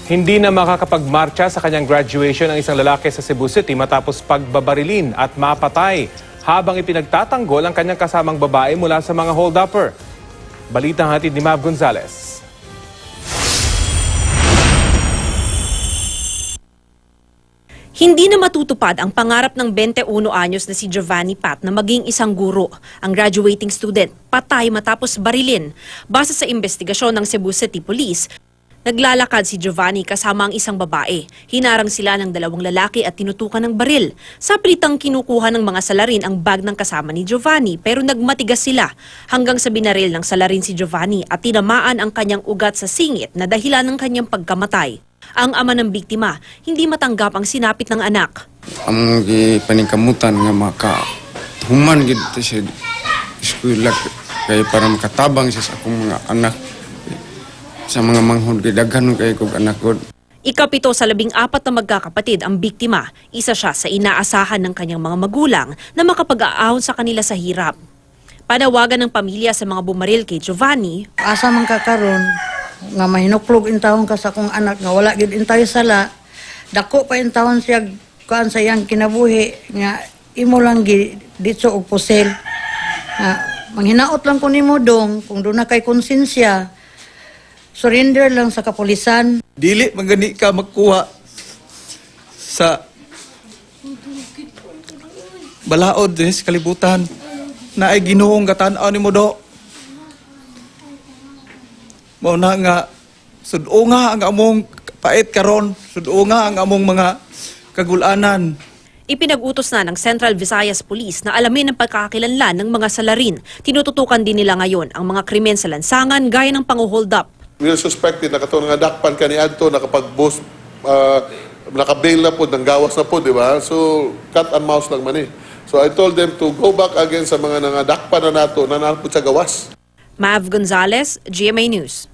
Hindi na makakapagmarcha sa kanyang graduation ang isang lalaki sa Cebu City matapos pagbabarilin at mapatay habang ipinagtatanggol ang kanyang kasamang babae mula sa mga hold-upper. Balitang hatid ni Mav Gonzalez. Hindi na matutupad ang pangarap ng 21 anyos na si Giovanni Pat na maging isang guro. Ang graduating student patay matapos barilin. Base sa investigasyon ng Cebu City Police, naglalakad si Giovanni kasama ang isang babae. Hinarang sila ng dalawang lalaki at tinutukan ng baril. Sa pilitang kinukuha ng mga salarin ang bag ng kasama ni Giovanni pero nagmatigas sila hanggang sa binaril ng salarin si Giovanni at tinamaan ang kanyang ugat sa singit na dahilan ng kanyang pagkamatay. Ang ama ng biktima, hindi matanggap ang sinapit ng anak. Ang paningkamutan nga makahuman gid sa eskwela kay para makatabang siya sa akong mga anak sa mga manghod kay daghan kay kog anak ko. Ikapito sa 14 na magkakapatid ang biktima. Isa siya sa inaasahan ng kanyang mga magulang na makapag-aahon sa kanila sa hirap. Panawagan ng pamilya sa mga bumaril kay Giovanni. Asa man kakaron nga mahinuklog intawon ka sa akong anak nga wala gid intayo sala. Dako pa intawon siya kuan sa iyang kinabuhi nga imo lang ditso og pusel. Manghinaot lang ko nimo dong kung do na kay konsensya. Surrender lang sa kapulisan. Dili magani ka magkuha sa balaod sa kalibutan na ay Ginoong gatan-aw nimo do. Mao na nga sudo nga ang among pait karon, sudo nga ang among mga kagulanan. Ipinag-utos na ng Central Visayas Police na alamin ang pagkakakilanlan ng mga salarin. Tinututukan din nila ngayon ang mga krimen sa lansangan gaya ng pang-hold up. We are suspected na katong nga dakpan ka ni Adto nakapag-boss, nakabail na po, ng gawas na po, di ba? So, cat and mouse lang man eh. So, I told them to go back again sa mga nangadakpan na nato na napod sa gawas. Mav Gonzalez, GMA News.